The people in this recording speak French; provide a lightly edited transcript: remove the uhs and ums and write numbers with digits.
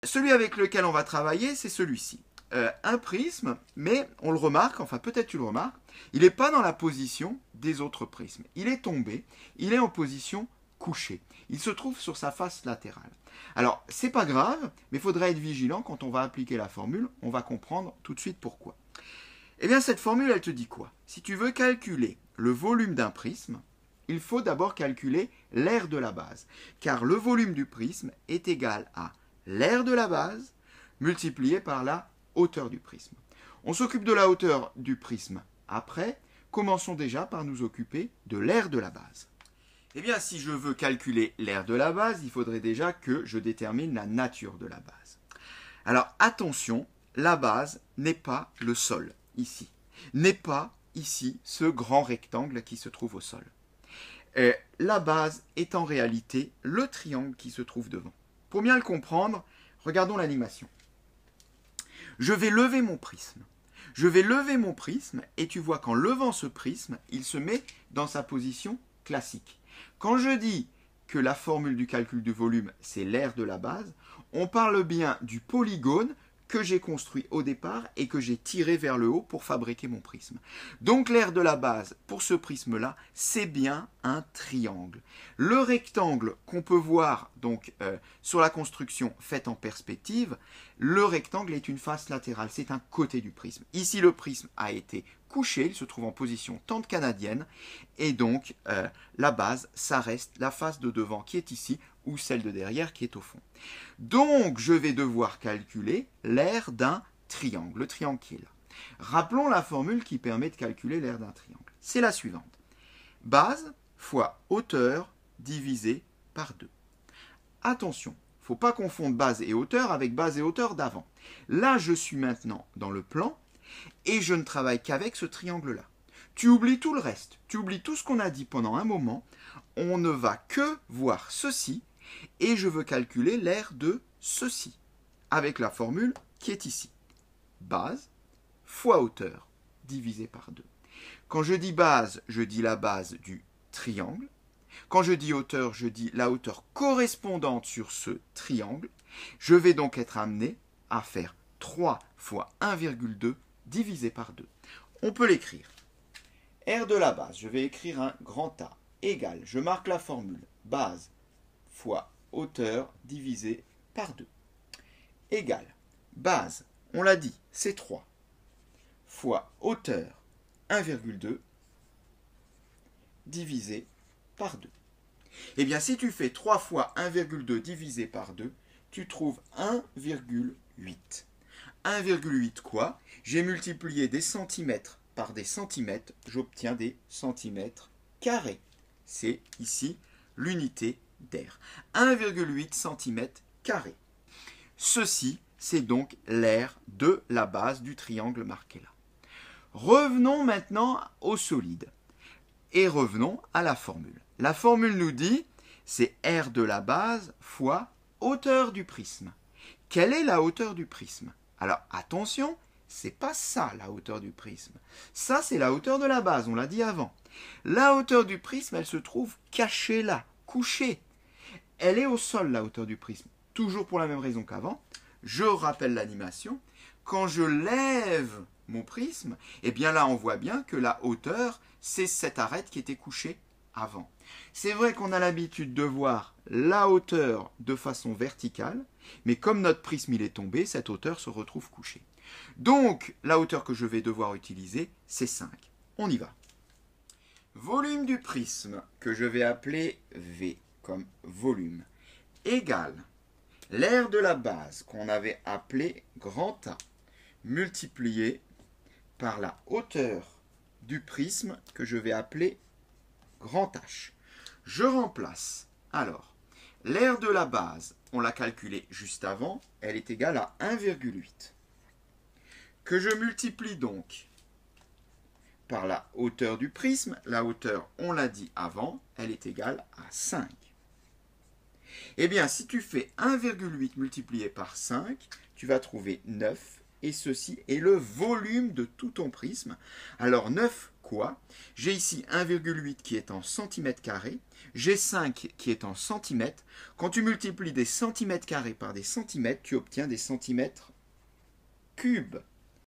celui avec lequel on va travailler, c'est celui-ci. Un prisme, mais on le remarque, enfin peut-être tu le remarques, il n'est pas dans la position des autres prismes. Il est tombé, il est en position couchée. Il se trouve sur sa face latérale. Alors, c'est pas grave, mais il faudra être vigilant quand on va appliquer la formule. On va comprendre tout de suite pourquoi. Eh bien, cette formule, elle te dit quoi? Si tu veux calculer le volume d'un prisme, il faut d'abord calculer l'aire de la base. Car le volume du prisme est égal à l'aire de la base multiplié par la hauteur du prisme. On s'occupe de la hauteur du prisme après. Commençons déjà par nous occuper de l'aire de la base. Eh bien, si je veux calculer l'aire de la base, il faudrait déjà que je détermine la nature de la base. Alors, attention, la base n'est pas le sol, ici. N'est pas, ici, ce grand rectangle qui se trouve au sol. La base est en réalité le triangle qui se trouve devant. Pour bien le comprendre, regardons l'animation. Je vais lever mon prisme. Je vais lever mon prisme et tu vois qu'en levant ce prisme, il se met dans sa position classique. Quand je dis que la formule du calcul du volume, c'est l'aire de la base, on parle bien du polygone que j'ai construit au départ et que j'ai tiré vers le haut pour fabriquer mon prisme. Donc l'aire de la base pour ce prisme-là, c'est bien un triangle. Le rectangle qu'on peut voir donc sur la construction faite en perspective, le rectangle est une face latérale, c'est un côté du prisme. Ici le prisme a été couché, il se trouve en position tente canadienne et donc la base, ça reste la face de devant qui est ici ou celle de derrière qui est au fond. Donc, je vais devoir calculer l'aire d'un triangle, le triangle qui est là. Rappelons la formule qui permet de calculer l'aire d'un triangle. C'est la suivante. Base fois hauteur divisé par 2. Attention, il ne faut pas confondre base et hauteur avec base et hauteur d'avant. Là, je suis maintenant dans le plan et je ne travaille qu'avec ce triangle-là. Tu oublies tout le reste, tu oublies tout ce qu'on a dit pendant un moment. On ne va que voir ceci. Et je veux calculer l'aire de ceci, avec la formule qui est ici. Base fois hauteur divisé par 2. Quand je dis base, je dis la base du triangle. Quand je dis hauteur, je dis la hauteur correspondante sur ce triangle. Je vais donc être amené à faire 3 fois 1,2 divisé par 2. On peut l'écrire. R de la base, je vais écrire un grand A, égale, je marque la formule, base fois hauteur divisé par 2. Égale, base, on l'a dit, c'est 3, fois hauteur 1,2 divisé par 2. Eh bien, si tu fais 3 fois 1,2 divisé par 2, tu trouves 1,8. 1,8 quoi? J'ai multiplié des centimètres par des centimètres, j'obtiens des centimètres carrés. C'est ici l'unité d'aire. 1,8 cm². Ceci, c'est donc l'aire de la base du triangle marqué là. Revenons maintenant au solide et revenons à la formule. La formule nous dit, c'est R de la base fois hauteur du prisme. Quelle est la hauteur du prisme? Alors attention, c'est pas ça la hauteur du prisme. Ça, c'est la hauteur de la base, on l'a dit avant. La hauteur du prisme, elle se trouve cachée là, couchée. Elle est au sol, la hauteur du prisme. Toujours pour la même raison qu'avant. Je rappelle l'animation. Quand je lève mon prisme, eh bien là, on voit bien que la hauteur, c'est cette arête qui était couchée avant. C'est vrai qu'on a l'habitude de voir la hauteur de façon verticale, mais comme notre prisme il est tombé, cette hauteur se retrouve couchée. Donc, la hauteur que je vais devoir utiliser, c'est 5. On y va. Volume du prisme, que je vais appeler V. Comme volume, égale l'aire de la base qu'on avait appelé grand A, multiplié par la hauteur du prisme que je vais appeler grand H. Je remplace. Alors, l'aire de la base, on l'a calculée juste avant, elle est égale à 1,8. Que je multiplie donc par la hauteur du prisme, la hauteur, on l'a dit avant, elle est égale à 5. Eh bien, si tu fais 1,8 multiplié par 5, tu vas trouver 9 et ceci est le volume de tout ton prisme. Alors 9 quoi? J'ai ici 1,8 qui est en centimètres carrés, j'ai 5 qui est en centimètres. Quand tu multiplies des centimètres carrés par des centimètres, tu obtiens des centimètres cubes.